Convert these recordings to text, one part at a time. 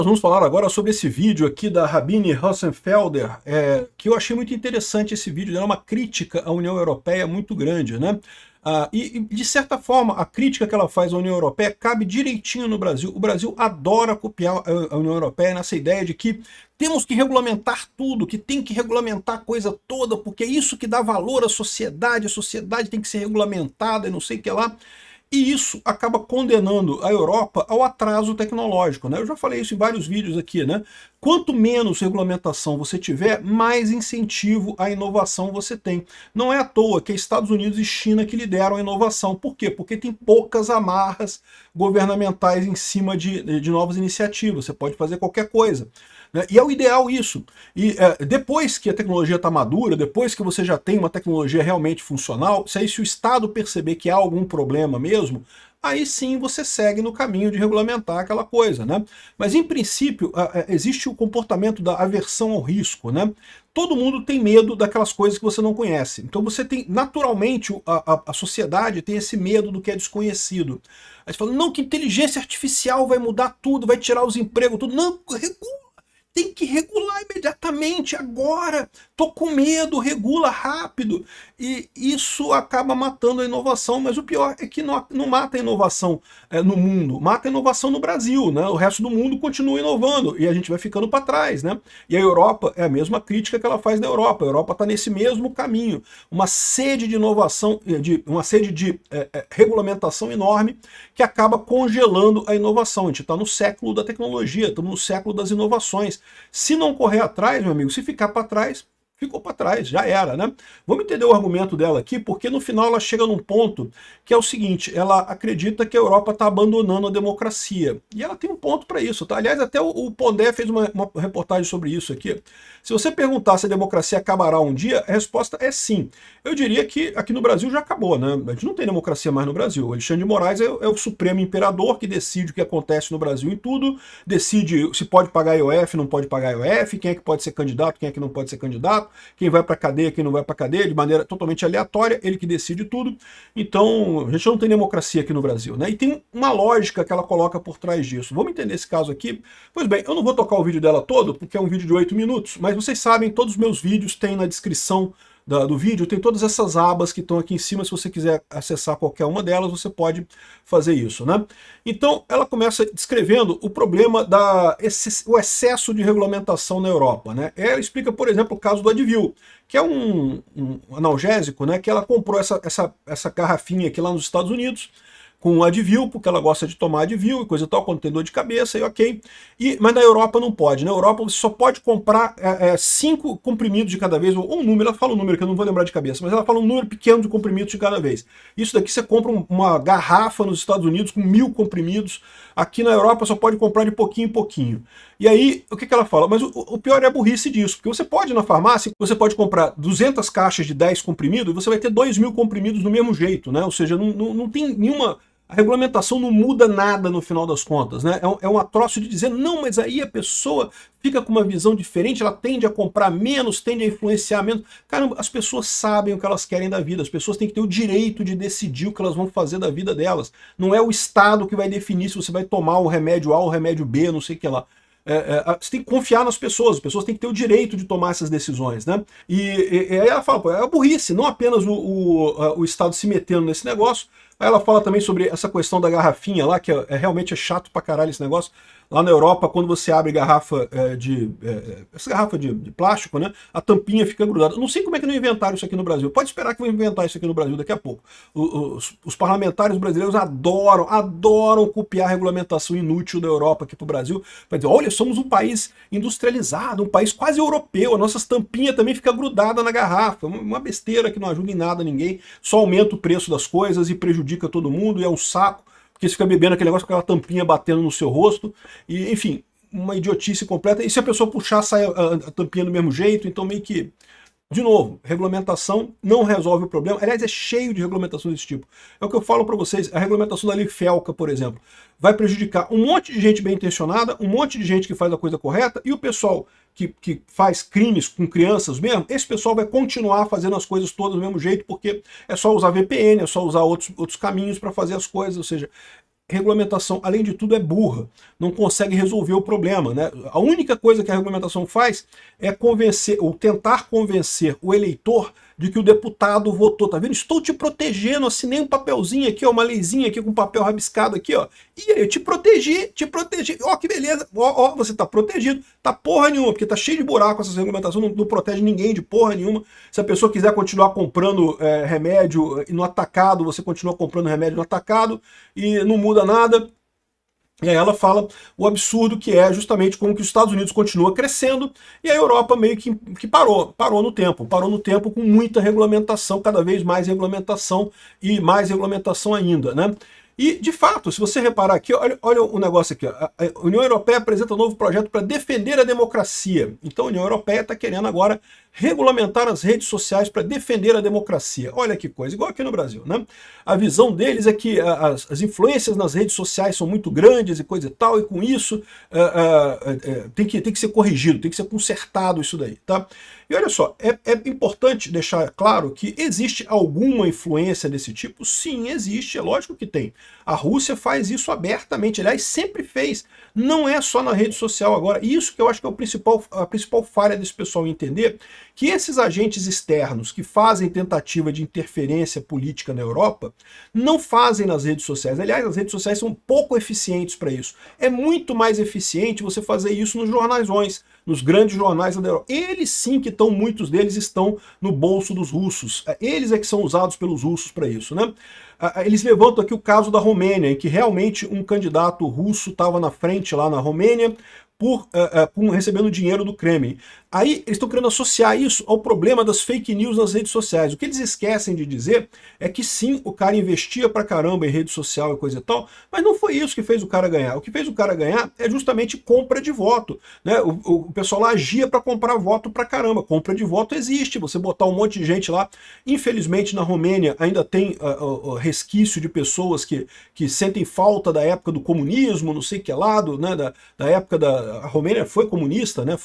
Nós vamos falar agora sobre esse vídeo aqui da Rabine Hossenfelder, que eu achei muito interessante esse vídeo, é uma crítica à União Europeia muito grande, né? De certa forma, a crítica que ela faz à União Europeia cabe direitinho no Brasil. O Brasil adora copiar a União Europeia nessa ideia de que temos que regulamentar tudo, que tem que regulamentar a coisa toda, porque é isso que dá valor à sociedade, a sociedade tem que ser regulamentada e não sei o que lá. E isso acaba condenando a Europa ao atraso tecnológico, né? Eu já falei isso em vários vídeos aqui, né? Quanto menos regulamentação você tiver, mais incentivo à inovação você tem. Não é à toa que é Estados Unidos e China que lideram a inovação. Por quê? Porque tem poucas amarras governamentais em cima de novas iniciativas. Você pode fazer qualquer coisa, né? E é o ideal isso. E depois que a tecnologia está madura, depois que você já tem uma tecnologia realmente funcional, se o Estado perceber que há algum problema mesmo, aí sim você segue no caminho de regulamentar aquela coisa, né? Mas em princípio existe o comportamento da aversão ao risco, né? Todo mundo tem medo daquelas coisas que você não conhece. Então você tem, naturalmente, a sociedade tem esse medo do que é desconhecido. Aí você fala, não, que inteligência artificial vai mudar tudo, vai tirar os empregos, tudo. Não, regula. Tem que regular imediatamente, agora. Tô com medo, regula rápido. E isso acaba matando a inovação, mas o pior é que não mata a inovação no mundo, mata a inovação no Brasil, né? O resto do mundo continua inovando e a gente vai ficando para trás, né? E a Europa é a mesma crítica que ela faz na Europa. A Europa está nesse mesmo caminho. Uma sede de inovação, uma sede de regulamentação enorme que acaba congelando a inovação. A gente está no século da tecnologia, estamos no século das inovações. Se não correr atrás, meu amigo, se ficar para trás, ficou para trás, já era, né? Vamos entender o argumento dela aqui, porque no final ela chega num ponto que é o seguinte, ela acredita que a Europa está abandonando a democracia. E ela tem um ponto para isso, tá? Aliás, até o Pondé fez uma reportagem sobre isso aqui. Se você perguntar se a democracia acabará um dia, a resposta é sim. Eu diria que aqui no Brasil já acabou, né? A gente não tem democracia mais no Brasil. O Alexandre de Moraes é o supremo imperador que decide o que acontece no Brasil em tudo, decide se pode pagar IOF, não pode pagar IOF, quem é que pode ser candidato, quem é que não pode ser candidato, quem vai para cadeia, quem não vai para cadeia, de maneira totalmente aleatória, ele que decide tudo. Então, a gente não tem democracia aqui no Brasil, né? E tem uma lógica que ela coloca por trás disso. Vamos entender esse caso aqui? Pois bem, eu não vou tocar o vídeo dela todo, porque é um vídeo de 8 minutos, mas vocês sabem, todos os meus vídeos têm na descrição do vídeo, tem todas essas abas que estão aqui em cima. Se você quiser acessar qualquer uma delas, você pode fazer isso, né? Então, ela começa descrevendo o problema o excesso de regulamentação na Europa, né? Ela explica, por exemplo, o caso do Advil, que é um analgésico, né? Que ela comprou essa garrafinha aqui lá nos Estados Unidos, com o Advil, porque ela gosta de tomar Advil e coisa e tal, quando tem dor de cabeça, e ok. Mas na Europa não pode. Na Europa você só pode comprar 5 comprimidos de cada vez, ou um número, ela fala um número que eu não vou lembrar de cabeça, mas ela fala um número pequeno de comprimidos de cada vez. Isso daqui você compra uma garrafa nos Estados Unidos com 1000 comprimidos, aqui na Europa só pode comprar de pouquinho em pouquinho. E aí, o que ela fala? Mas o pior é a burrice disso, porque você pode ir na farmácia, você pode comprar 200 caixas de 10 comprimidos e você vai ter 2000 comprimidos do mesmo jeito, né? Ou seja, não tem nenhuma... A regulamentação não muda nada no final das contas, né? É um troço de dizer, não, mas aí a pessoa fica com uma visão diferente, ela tende a comprar menos, tende a influenciar menos. Caramba, as pessoas sabem o que elas querem da vida, as pessoas têm que ter o direito de decidir o que elas vão fazer da vida delas. Não é o Estado que vai definir se você vai tomar o remédio A ou o remédio B, não sei o que lá. Você tem que confiar nas pessoas, as pessoas têm que ter o direito de tomar essas decisões, né? E aí ela fala, pô, é a burrice, não apenas o Estado se metendo nesse negócio. Aí ela fala também sobre essa questão da garrafinha lá, que realmente é chato pra caralho esse negócio. Lá na Europa, quando você abre garrafa essa garrafa de plástico, né, a tampinha fica grudada. Eu não sei como é que não inventaram isso aqui no Brasil. Pode esperar que vão inventar isso aqui no Brasil daqui a pouco. Os parlamentares brasileiros adoram copiar a regulamentação inútil da Europa aqui pro Brasil. Para dizer, olha, somos um país industrializado, um país quase europeu. As nossas tampinhas também ficam grudadas na garrafa. Uma besteira que não ajuda em nada ninguém. Só aumenta o preço das coisas e prejudica todo mundo e é um saco. Porque você fica bebendo aquele negócio com aquela tampinha batendo no seu rosto, e enfim, uma idiotice completa. E se a pessoa puxar, sai a tampinha do mesmo jeito, então meio que... De novo, regulamentação não resolve o problema. Aliás, é cheio de regulamentação desse tipo. É o que eu falo para vocês, a regulamentação da lei Felca, por exemplo, vai prejudicar um monte de gente bem intencionada, um monte de gente que faz a coisa correta, e o pessoal que faz crimes com crianças mesmo, esse pessoal vai continuar fazendo as coisas todas do mesmo jeito, porque é só usar VPN, é só usar outros caminhos para fazer as coisas, ou seja, regulamentação, além de tudo, é burra, não consegue resolver o problema, né? A única coisa que a regulamentação faz é convencer, ou tentar convencer o eleitor de que o deputado votou, tá vendo? Estou te protegendo, assinei um papelzinho aqui, ó, uma leizinha aqui com papel rabiscado aqui, ó. E aí, eu te protegi, ó, que beleza, ó, você tá protegido, tá porra nenhuma, porque tá cheio de buraco essas regulamentações, não protege ninguém de porra nenhuma. Se a pessoa quiser continuar comprando remédio no atacado, você continua comprando remédio no atacado e não muda nada. E aí ela fala o absurdo que é justamente como que os Estados Unidos continua crescendo e a Europa meio que parou no tempo com muita regulamentação, cada vez mais regulamentação e mais regulamentação ainda, né? E, de fato, se você reparar aqui, olha o negócio aqui, ó. A União Europeia apresenta um novo projeto para defender a democracia. Então a União Europeia está querendo agora regulamentar as redes sociais para defender a democracia. Olha que coisa, igual aqui no Brasil, né? A visão deles é que as influências nas redes sociais são muito grandes e coisa e tal, e com isso tem que ser corrigido, tem que ser consertado isso daí, tá? E olha só, é importante deixar claro que existe alguma influência desse tipo? Sim, existe, é lógico que tem. A Rússia faz isso abertamente, aliás, sempre fez. Não é só na rede social agora. E isso que eu acho que é a principal falha desse pessoal entender, que esses agentes externos que fazem tentativa de interferência política na Europa, não fazem nas redes sociais. Aliás, as redes sociais são pouco eficientes para isso. É muito mais eficiente você fazer isso nos jornalzões, nos grandes jornais da Europa. Eles sim que estão, muitos deles estão no bolso dos russos. Eles é que são usados pelos russos para isso, né? Eles levantam aqui o caso da Romênia, em que realmente um candidato russo estava na frente lá na Romênia, recebendo dinheiro do Kremlin. Aí eles estão querendo associar isso ao problema das fake news nas redes sociais. O que eles esquecem de dizer é que sim, o cara investia pra caramba em rede social e coisa e tal, mas não foi isso que fez o cara ganhar. O que fez o cara ganhar é justamente compra de voto, né? O pessoal lá agia para comprar voto pra caramba. Compra de voto existe, você botar um monte de gente lá. Infelizmente na Romênia ainda tem resquício de pessoas que sentem falta da época do comunismo, não sei o que lá, né, da época a Romênia foi comunista, né?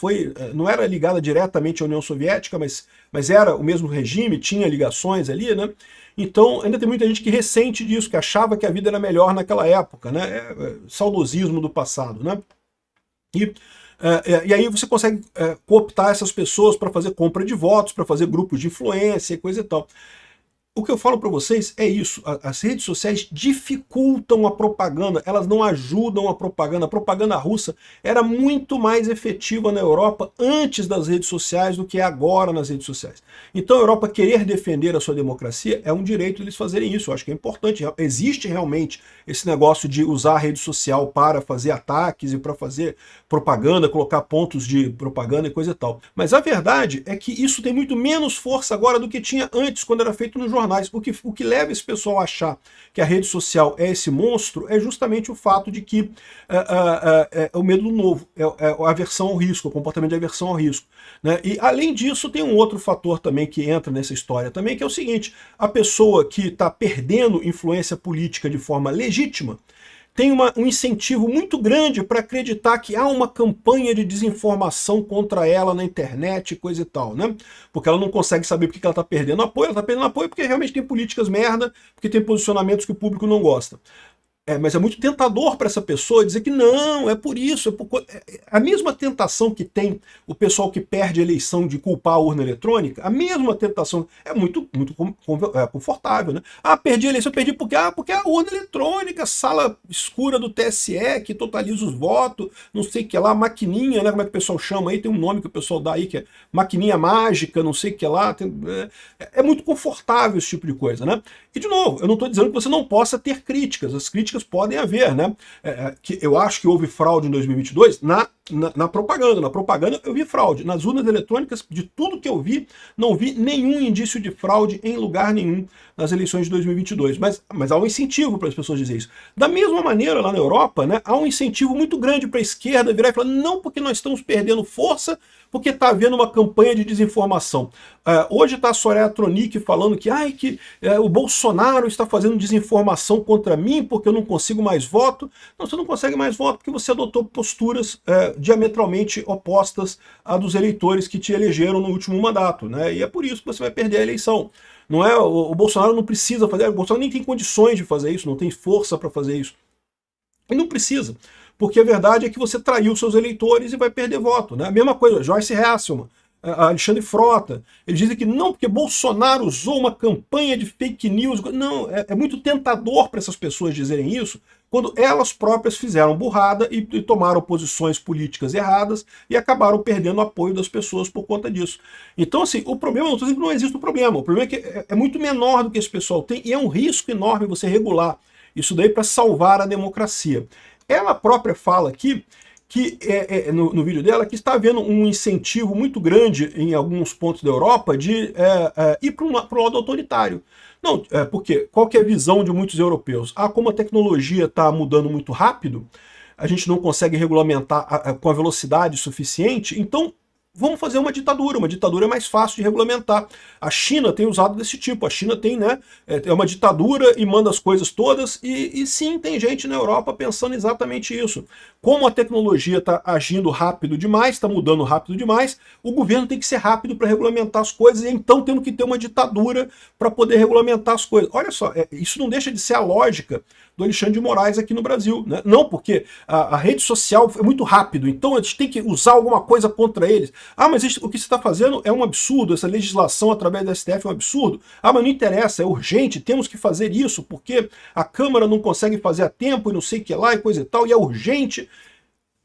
Não era ligada diretamente à União Soviética, mas era o mesmo regime, tinha ligações ali, né? Então ainda tem muita gente que ressente disso, que achava que a vida era melhor naquela época, né? Saudosismo do passado, né? E aí você consegue cooptar essas pessoas para fazer compra de votos, para fazer grupos de influência e coisa e tal. O que eu falo para vocês é isso, as redes sociais dificultam a propaganda, elas não ajudam a propaganda. A propaganda russa era muito mais efetiva na Europa antes das redes sociais do que é agora nas redes sociais. Então a Europa querer defender a sua democracia é um direito deles fazerem isso, eu acho que é importante. Existe realmente esse negócio de usar a rede social para fazer ataques e para fazer propaganda, colocar pontos de propaganda e coisa e tal. Mas a verdade é que isso tem muito menos força agora do que tinha antes, quando era feito no jornal. O que leva esse pessoal a achar que a rede social é esse monstro é justamente o fato de que é o medo do novo, é a aversão ao risco, o comportamento de aversão ao risco, né? E além disso tem um outro fator também que entra nessa história também, que é o seguinte: a pessoa que está perdendo influência política de forma legítima tem um incentivo muito grande para acreditar que há uma campanha de desinformação contra ela na internet, coisa e tal, né? Porque ela não consegue saber por que ela está perdendo apoio, ela está perdendo apoio porque realmente tem políticas merda, porque tem posicionamentos que o público não gosta. Mas é muito tentador para essa pessoa dizer que não, é por isso. A mesma tentação que tem o pessoal que perde a eleição de culpar a urna eletrônica, a mesma tentação é muito confortável, né? Ah, perdi a eleição, perdi porque a urna eletrônica, sala escura do TSE, que totaliza os votos, não sei o que lá, maquininha, né? Como é que o pessoal chama aí? Tem um nome que o pessoal dá aí, que é maquininha mágica, não sei o que lá. É muito confortável esse tipo de coisa, né? E, de novo, eu não estou dizendo que você não possa ter críticas. As críticas podem haver, né? Que eu acho que houve fraude em 2022 na propaganda. Na propaganda eu vi fraude. Nas urnas eletrônicas, de tudo que eu vi, não vi nenhum indício de fraude em lugar nenhum nas eleições de 2022. Mas há um incentivo para as pessoas dizerem isso. Da mesma maneira, lá na Europa, né, há um incentivo muito grande para a esquerda virar e falar: não, porque nós estamos perdendo força, porque está havendo uma campanha de desinformação. Hoje está a Soraya Tronic falando que o Bolsonaro está fazendo desinformação contra mim porque eu não consigo mais voto. Não, você não consegue mais voto porque você adotou posturas diametralmente opostas à dos eleitores que te elegeram no último mandato, né? E é por isso que você vai perder a eleição. Não é, o Bolsonaro não precisa fazer, o Bolsonaro nem tem condições de fazer isso, não tem força para fazer isso. E não precisa, porque a verdade é que você traiu seus eleitores e vai perder voto, né? A mesma coisa, Joyce Hasselman, Alexandre Frota, eles dizem que não, porque Bolsonaro usou uma campanha de fake news. Não, é muito tentador para essas pessoas dizerem isso, quando elas próprias fizeram burrada e tomaram posições políticas erradas e acabaram perdendo o apoio das pessoas por conta disso. Então, assim, o problema, não estou dizendo que não existe o problema é que é muito menor do que esse pessoal tem, e é um risco enorme você regular isso daí para salvar a democracia. Ela própria fala aqui que no vídeo dela, que está havendo um incentivo muito grande em alguns pontos da Europa de ir para o lado autoritário. Não, porque qual que é a visão de muitos europeus? Como a tecnologia está mudando muito rápido, a gente não consegue regulamentar com a velocidade suficiente, então vamos fazer uma ditadura. Uma ditadura é mais fácil de regulamentar. A China tem usado desse tipo. A China tem, né, é uma ditadura e manda as coisas todas. E sim, tem gente na Europa pensando exatamente isso. Como a tecnologia está agindo rápido demais, está mudando rápido demais, o governo tem que ser rápido para regulamentar as coisas, e então temos que ter uma ditadura para poder regulamentar as coisas. Olha só, isso não deixa de ser a lógica do Alexandre de Moraes aqui no Brasil, né? Não, porque a rede social é muito rápido, então a gente tem que usar alguma coisa contra eles. Mas o que você está fazendo é um absurdo, essa legislação através da STF é um absurdo. Mas não interessa, é urgente, temos que fazer isso, porque a Câmara não consegue fazer a tempo e não sei o que lá e coisa e tal, e é urgente.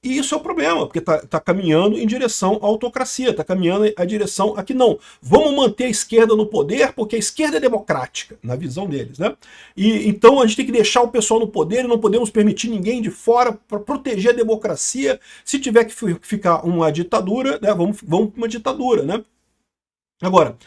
E isso é o problema, porque está caminhando em direção à autocracia, está caminhando a direção a que não, vamos manter a esquerda no poder, porque a esquerda é democrática, na visão deles, né? E então a gente tem que deixar o pessoal no poder e não podemos permitir ninguém de fora para proteger a democracia. Se tiver que ficar uma ditadura, né, vamos para uma ditadura, né? Agora,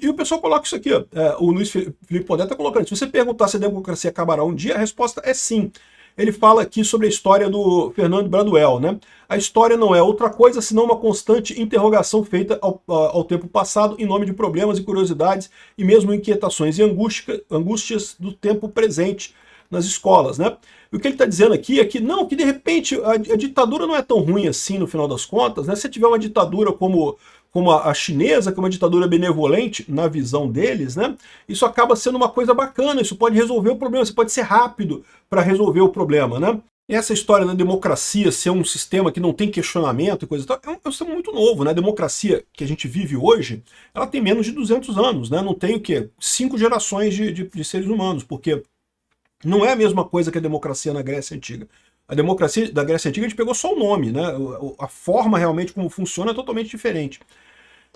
e o pessoal coloca isso aqui, ó, o Luiz Felipe Pondé está colocando, se você perguntar se a democracia acabará um dia, a resposta é sim. Ele fala aqui sobre a história do Fernando Braduel, né? A história não é outra coisa senão uma constante interrogação feita ao tempo passado em nome de problemas e curiosidades e mesmo inquietações e angústias do tempo presente nas escolas, né? E o que ele está dizendo aqui é que não, que de repente a ditadura não é tão ruim assim no final das contas, né? Se tiver uma ditadura como a chinesa, que é uma ditadura benevolente, na visão deles, né? Isso acaba sendo uma coisa bacana, isso pode resolver o problema, você pode ser rápido para resolver o problema, né? E essa história da democracia ser um sistema que não tem questionamento e coisa e tal, é um sistema muito novo, né? A democracia que a gente vive hoje, ela tem menos de 200 anos, né? Não tem o quê? 5 gerações de seres humanos, porque não é a mesma coisa que a democracia na Grécia Antiga. A democracia da Grécia Antiga a gente pegou só o nome, né? A forma realmente como funciona é totalmente diferente.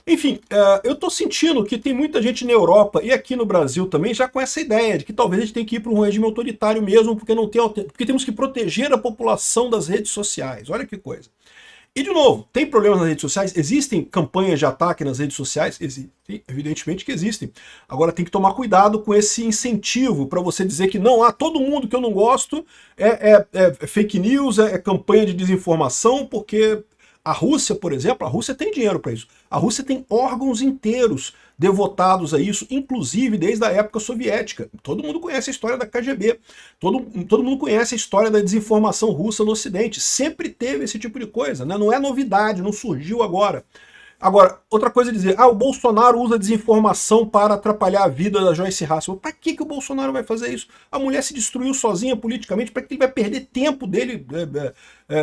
Enfim, eu estou sentindo que tem muita gente na Europa e aqui no Brasil também já com essa ideia de que talvez a gente tenha que ir para um regime autoritário mesmo, porque temos que proteger a população das redes sociais. Olha que coisa. E, de novo, tem problemas nas redes sociais? Existem campanhas de ataque nas redes sociais? Existem, evidentemente que existem. Agora tem que tomar cuidado com esse incentivo para você dizer que não, todo mundo que eu não gosto é fake news, é campanha de desinformação, porque a Rússia, por exemplo, a Rússia tem dinheiro para isso. A Rússia tem órgãos inteiros devotados a isso, inclusive desde a época soviética. Todo mundo conhece a história da KGB, todo mundo conhece a história da desinformação russa no Ocidente. Sempre teve esse tipo de coisa, né? Não é novidade, não surgiu agora. Agora, outra coisa é dizer, o Bolsonaro usa desinformação para atrapalhar a vida da Joyce Hasselman. Para que o Bolsonaro vai fazer isso? A mulher se destruiu sozinha politicamente, para que ele vai perder tempo dele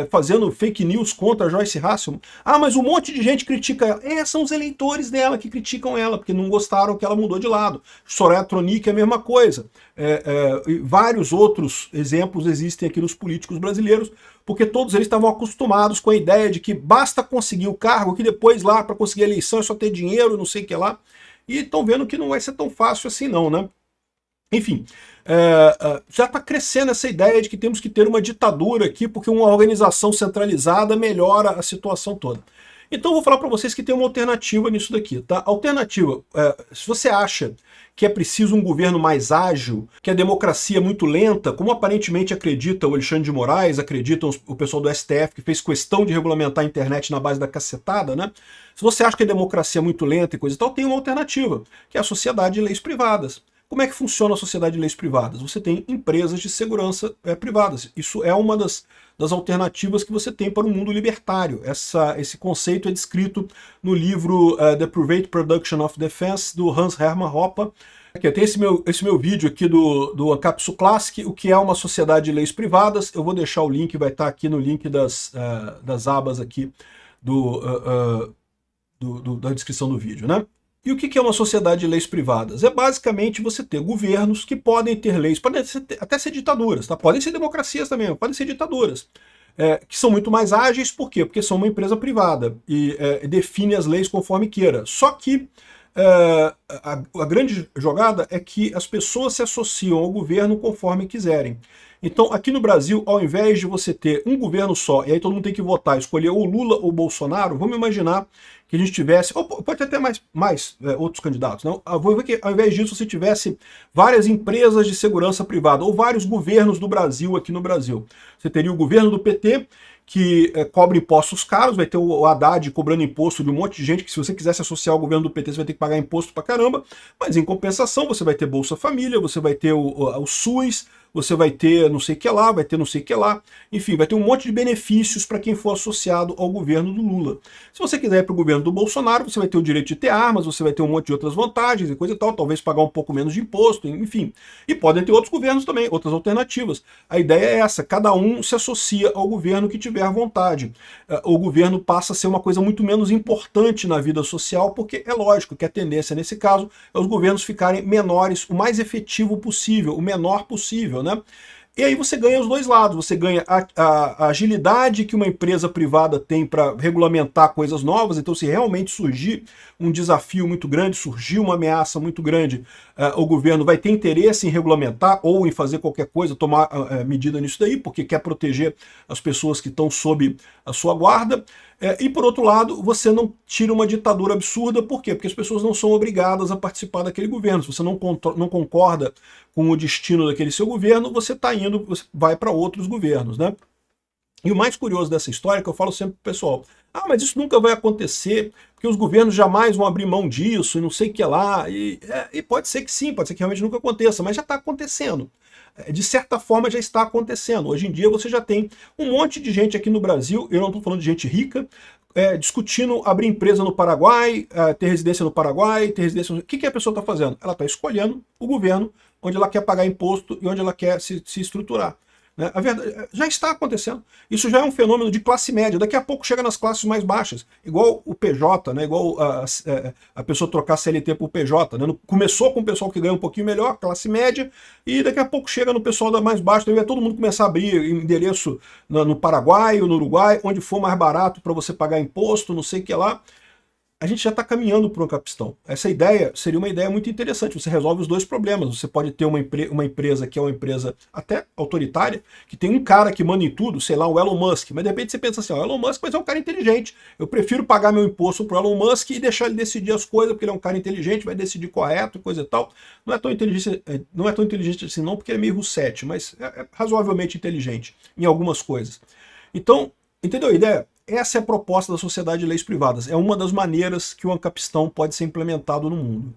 fazendo fake news contra a Joyce Hasselman? Mas um monte de gente critica ela. São os eleitores dela que criticam ela, porque não gostaram que ela mudou de lado. Soraya Tronic é a mesma coisa. Vários outros exemplos existem aqui nos políticos brasileiros, porque todos eles estavam acostumados com a ideia de que basta conseguir o cargo, que depois lá para conseguir a eleição é só ter dinheiro, não sei o que lá, e estão vendo que não vai ser tão fácil assim não, né? Enfim, já está crescendo essa ideia de que temos que ter uma ditadura aqui, porque uma organização centralizada melhora a situação toda. Então eu vou falar para vocês que tem uma alternativa nisso daqui, tá? Alternativa, se você acha que é preciso um governo mais ágil, que a democracia é muito lenta, como aparentemente acredita o Alexandre de Moraes, acreditam o pessoal do STF, que fez questão de regulamentar a internet na base da cacetada, né? Se você acha que a democracia é muito lenta e coisa e tal, tem uma alternativa, que é a sociedade de leis privadas. Como é que funciona a sociedade de leis privadas? Você tem empresas de segurança privadas. Isso é uma das alternativas que você tem para o mundo libertário. Esse conceito é descrito no livro The Private Production of Defense, do Hans Hermann Hoppe, Aqui, tem esse meu vídeo aqui do Ancapsu Classic, o que é uma sociedade de leis privadas. Eu vou deixar o link, vai estar aqui no link das abas aqui da descrição do vídeo, né? E o que é uma sociedade de leis privadas? É basicamente você ter governos que podem ter leis, podem até ser ditaduras, tá? Podem ser democracias também, podem ser ditaduras, que são muito mais ágeis. Por quê? Porque são uma empresa privada e define as leis conforme queira. Só que a grande jogada é que as pessoas se associam ao governo conforme quiserem. Então, aqui no Brasil, ao invés de você ter um governo só, e aí todo mundo tem que votar, escolher ou Lula ou Bolsonaro, vamos imaginar que a gente tivesse, ou pode ter até mais outros candidatos, não? Vou ver que ao invés disso você tivesse várias empresas de segurança privada, ou vários governos do Brasil aqui no Brasil. Você teria o governo do PT, que cobra impostos caros, vai ter o Haddad cobrando imposto de um monte de gente, que se você quiser se associar ao governo do PT, você vai ter que pagar imposto pra caramba, mas em compensação você vai ter Bolsa Família, você vai ter o SUS, você vai ter não sei o que lá, vai ter não sei o que lá, enfim, vai ter um monte de benefícios para quem for associado ao governo do Lula. Se você quiser ir para o governo do Bolsonaro, você vai ter o direito de ter armas, você vai ter um monte de outras vantagens e coisa e tal, talvez pagar um pouco menos de imposto, enfim. E podem ter outros governos também, outras alternativas. A ideia é essa, cada um se associa ao governo que tiver vontade. O governo passa a ser uma coisa muito menos importante na vida social, porque é lógico que a tendência nesse caso é os governos ficarem menores, o mais efetivo possível, o menor possível, né? E aí você ganha os dois lados, você ganha a agilidade que uma empresa privada tem para regulamentar coisas novas. Então, se realmente surgir um desafio muito grande, surgir uma ameaça muito grande, o governo vai ter interesse em regulamentar ou em fazer qualquer coisa, tomar medida nisso daí, porque quer proteger as pessoas que estão sob a sua guarda. E por outro lado, você não tira uma ditadura absurda. Por quê? Porque as pessoas não são obrigadas a participar daquele governo. Se você não concorda com o destino daquele seu governo, você está indo, você vai para outros governos, né? E o mais curioso dessa história é que eu falo sempre pro pessoal, mas isso nunca vai acontecer, porque os governos jamais vão abrir mão disso, e não sei o que lá, e pode ser que sim, pode ser que realmente nunca aconteça, mas já está acontecendo. De certa forma já está acontecendo. Hoje em dia você já tem um monte de gente aqui no Brasil, eu não estou falando de gente rica, discutindo abrir empresa no Paraguai, ter residência no Paraguai, ter residência... O que a pessoa está fazendo? Ela está escolhendo o governo onde ela quer pagar imposto e onde ela quer se estruturar. Né? A verdade, já está acontecendo. Isso já é um fenômeno de classe média. Daqui a pouco chega nas classes mais baixas. Igual o PJ, né? Igual a pessoa trocar CLT por PJ. Né? Começou com o pessoal que ganha um pouquinho melhor, classe média, e daqui a pouco chega no pessoal da mais baixa. Então vai todo mundo começar a abrir endereço no Paraguai ou no Uruguai, onde for mais barato para você pagar imposto, não sei o que lá. A gente já está caminhando para um capistão. Essa ideia seria uma ideia muito interessante. Você resolve os dois problemas. Você pode ter uma empresa que é uma empresa até autoritária, que tem um cara que manda em tudo, sei lá, o Elon Musk. Mas de repente você pensa assim, o Elon Musk mas é um cara inteligente. Eu prefiro pagar meu imposto para o Elon Musk e deixar ele decidir as coisas, porque ele é um cara inteligente, vai decidir correto e coisa e tal. Não é tão inteligente assim não, porque ele é meio russete, mas é razoavelmente inteligente em algumas coisas. Então, entendeu a ideia? Essa é a proposta da sociedade de leis privadas. É uma das maneiras que o ancapistão pode ser implementado no mundo.